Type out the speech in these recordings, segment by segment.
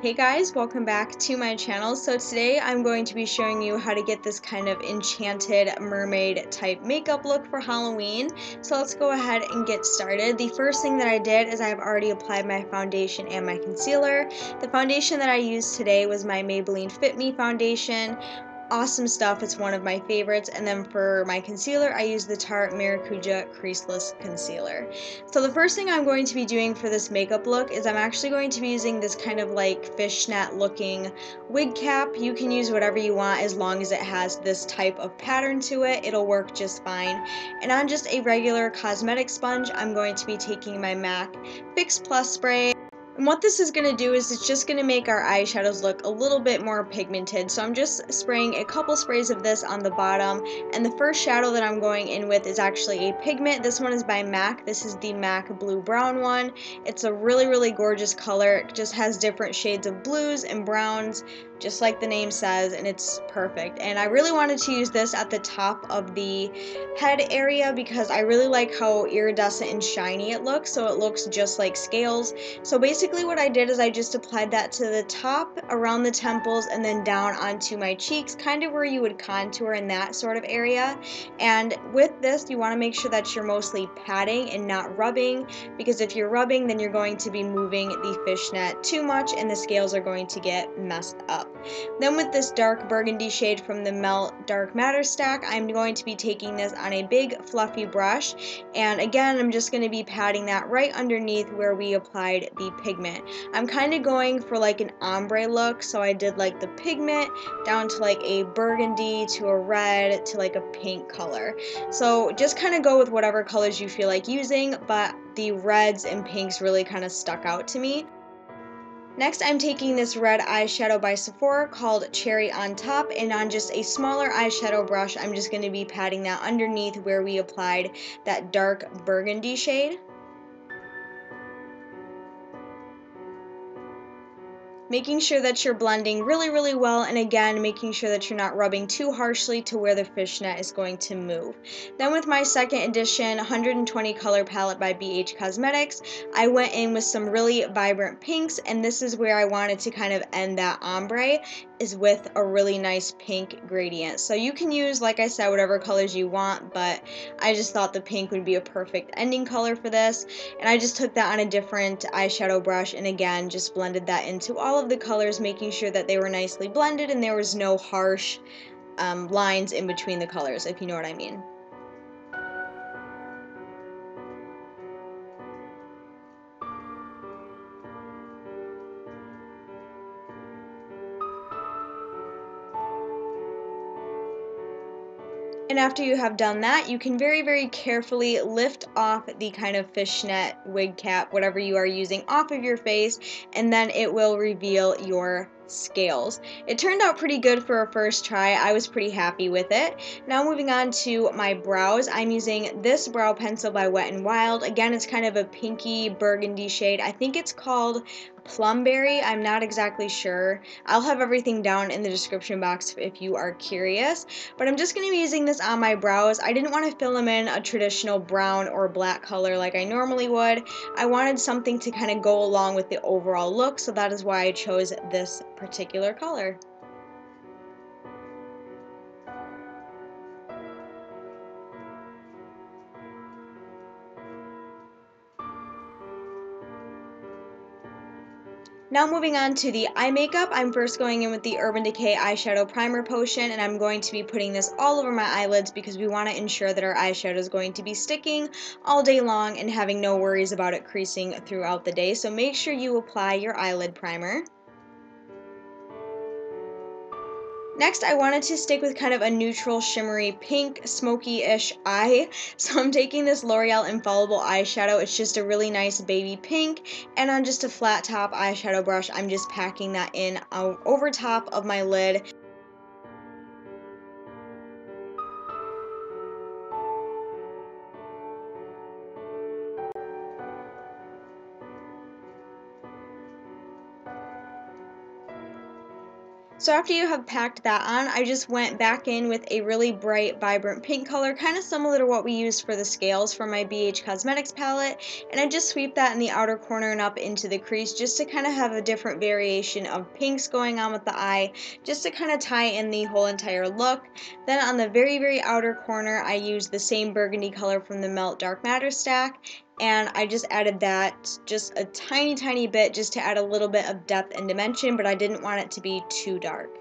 Hey guys, welcome back to my channel. So today I'm going to be showing you how to get this kind of enchanted mermaid type makeup look for Halloween. So let's go ahead and get started. The first thing that I did is I've already applied my foundation and my concealer. The foundation that I used today was my Maybelline Fit Me Foundation. Awesome stuff, it's one of my favorites. And then for my concealer, I use the Tarte Maracuja Creaseless Concealer. So the first thing I'm going to be doing for this makeup look is I'm actually going to be using this kind of like fishnet looking wig cap. You can use whatever you want as long as it has this type of pattern to it. It'll work just fine. And on just a regular cosmetic sponge, I'm going to be taking my MAC Fix Plus spray. And what this is going to do is it's just going to make our eyeshadows look a little bit more pigmented. So I'm just spraying a couple sprays of this on the bottom. And the first shadow that I'm going in with is actually a pigment. This one is by MAC. This is the MAC Blue Brown one. It's a really gorgeous color. It just has different shades of blues and browns, just like the name says, and it's perfect. And I really wanted to use this at the top of the head area because I really like how iridescent and shiny it looks, so it looks just like scales. So basically what I did is I just applied that to the top, around the temples, and then down onto my cheeks, kind of where you would contour in that sort of area. And with this, you want to make sure that you're mostly patting and not rubbing, because if you're rubbing, then you're going to be moving the fishnet too much and the scales are going to get messed up. Then with this dark burgundy shade from the Melt Dark Matter stack, I'm going to be taking this on a big fluffy brush, and again I'm just going to be patting that right underneath where we applied the pigment. I'm kind of going for like an ombre look, so I did like the pigment down to like a burgundy to a red to like a pink color. So just kind of go with whatever colors you feel like using, but the reds and pinks really kind of stuck out to me. Next, I'm taking this red eyeshadow by Sephora called Cherry on Top, and on just a smaller eyeshadow brush, I'm just going to be patting that underneath where we applied that dark burgundy shade. Making sure that you're blending really well, and again making sure that you're not rubbing too harshly to where the fishnet is going to move. Then with my second edition 120 color palette by bhcosmetics, I went in with some really vibrant pinks, and this is where I wanted to kind of end that ombre, is with a really nice pink gradient. So you can use, like I said, whatever colors you want, but I just thought the pink would be a perfect ending color for this, and I just took that on a different eyeshadow brush and again just blended that into all of the colors, making sure that they were nicely blended and there was no harsh lines in between the colors, if you know what I mean. And after you have done that, you can very carefully lift off the kind of fishnet wig cap, whatever you are using, off of your face, and then it will reveal your scales. It turned out pretty good for a first try. I was pretty happy with it. Now moving on to my brows, I'm using this brow pencil by Wet n Wild. Again, it's kind of a pinky burgundy shade. I think it's called Plumberry. I'm not exactly sure. I'll have everything down in the description box if you are curious. But I'm just going to be using this on my brows. I didn't want to fill them in a traditional brown or black color like I normally would. I wanted something to kind of go along with the overall look, so that is why I chose this particular color. Now moving on to the eye makeup, I'm first going in with the Urban Decay Eyeshadow Primer Potion, and I'm going to be putting this all over my eyelids because we want to ensure that our eyeshadow is going to be sticking all day long and having no worries about it creasing throughout the day. So make sure you apply your eyelid primer. Next, I wanted to stick with kind of a neutral, shimmery, pink, smoky-ish eye. So I'm taking this L'Oreal Infallible eyeshadow. It's just a really nice baby pink. And on just a flat top eyeshadow brush, I'm just packing that in over top of my lid. So after you have packed that on, I just went back in with a really bright, vibrant pink color, kind of similar to what we used for the scales from my BH Cosmetics palette, and I just sweep that in the outer corner and up into the crease just to kind of have a different variation of pinks going on with the eye, just to kind of tie in the whole entire look. Then on the very, very outer corner, I used the same burgundy color from the Melt Dark Matter stack, and I just added that just a tiny bit just to add a little bit of depth and dimension, but I didn't want it to be too dark.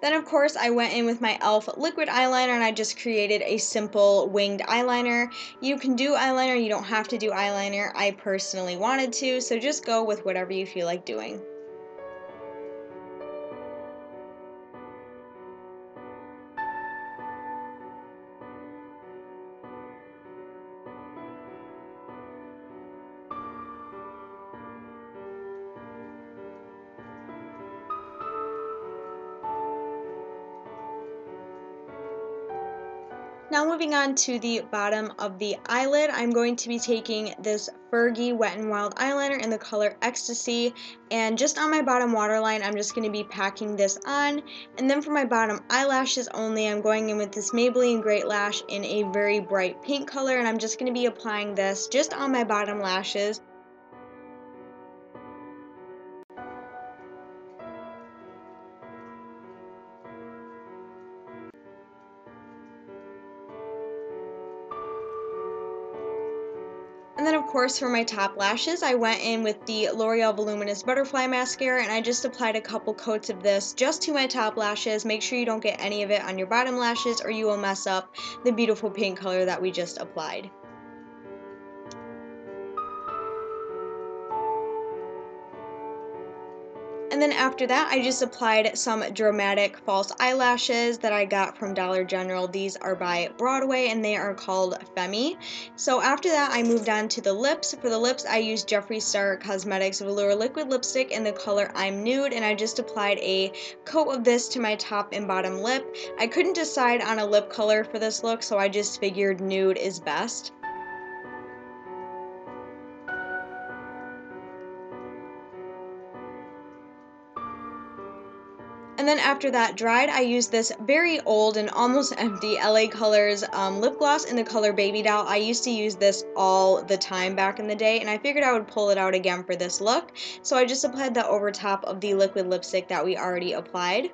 Then of course I went in with my e.l.f. liquid eyeliner and I just created a simple winged eyeliner. You can do eyeliner, you don't have to do eyeliner. I personally wanted to, so just go with whatever you feel like doing. Now moving on to the bottom of the eyelid, I'm going to be taking this Fergie Wet n Wild eyeliner in the color Ecstasy, and just on my bottom waterline I'm just going to be packing this on, and then for my bottom eyelashes only I'm going in with this Maybelline Great Lash in a very bright pink color, and I'm just going to be applying this just on my bottom lashes. And then of course for my top lashes, I went in with the L'Oreal Voluminous Butterfly Mascara, and I just applied a couple coats of this just to my top lashes. Make sure you don't get any of it on your bottom lashes or you will mess up the beautiful pink color that we just applied. And then after that, I just applied some dramatic false eyelashes that I got from Dollar General. These are by Broadway and they are called Femi. So after that, I moved on to the lips. For the lips, I used Jeffree Star Cosmetics Velour Liquid Lipstick in the color I'm Nude, and I just applied a coat of this to my top and bottom lip. I couldn't decide on a lip color for this look, so I just figured nude is best. And then after that dried, I used this very old and almost empty LA Colors lip gloss in the color Baby Doll. I used to use this all the time back in the day, and I figured I would pull it out again for this look. So I just applied that over top of the liquid lipstick that we already applied.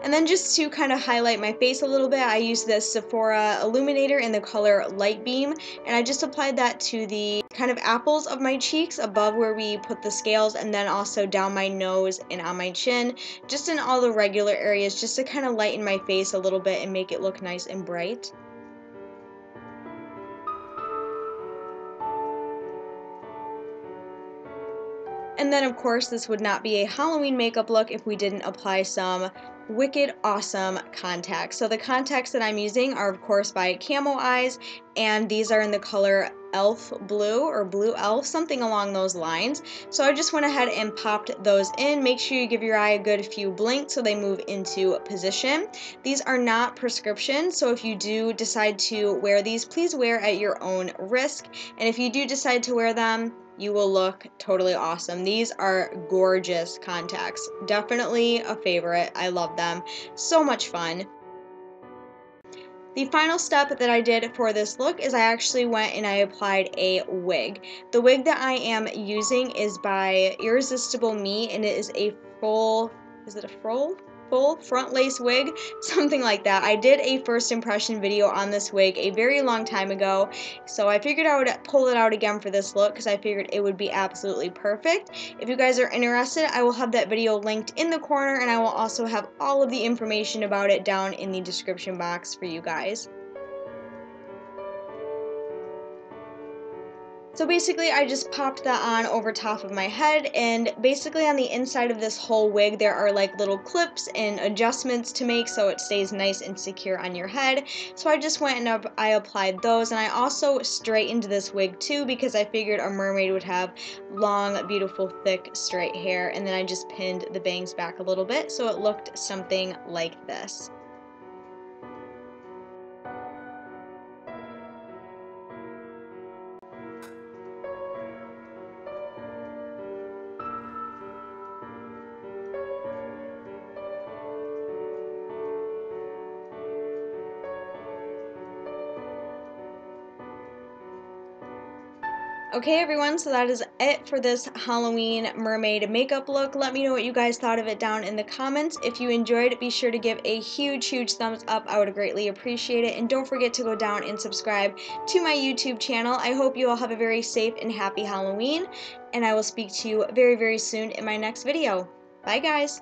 And then just to kind of highlight my face a little bit, I used this Sephora Illuminator in the color Light Beam, and I just applied that to the kind of apples of my cheeks above where we put the scales, and then also down my nose and on my chin, just in all the regular areas, just to kind of lighten my face a little bit and make it look nice and bright. And then of course this would not be a Halloween makeup look if we didn't apply some wicked awesome contacts. So the contacts that I'm using are of course by Camo Eyes, and these are in the color Elf Blue or Blue Elf, something along those lines. So I just went ahead and popped those in. Make sure you give your eye a good few blinks so they move into position. These are not prescription, so if you do decide to wear these, please wear at your own risk. And if you do decide to wear them, you will look totally awesome. These are gorgeous contacts. Definitely a favorite. I love them. So much fun. The final step that I did for this look is I actually went and I applied a wig. The wig that I am using is by Irresistible Me, and it is a full front lace wig, something like that. I did a first impression video on this wig a very long time ago, so I figured I would pull it out again for this look because I figured it would be absolutely perfect. If you guys are interested, I will have that video linked in the corner, and I will also have all of the information about it down in the description box for you guys. So basically I just popped that on over top of my head, and basically on the inside of this whole wig there are like little clips and adjustments to make so it stays nice and secure on your head. So I just went and I applied those, and I also straightened this wig too because I figured a mermaid would have long, beautiful, thick, straight hair, and then I just pinned the bangs back a little bit so it looked something like this. Okay everyone, so that is it for this Halloween mermaid makeup look. Let me know what you guys thought of it down in the comments. If you enjoyed it, be sure to give a huge thumbs up. I would greatly appreciate it. And don't forget to go down and subscribe to my YouTube channel. I hope you all have a very safe and happy Halloween, and I will speak to you very soon in my next video. Bye guys!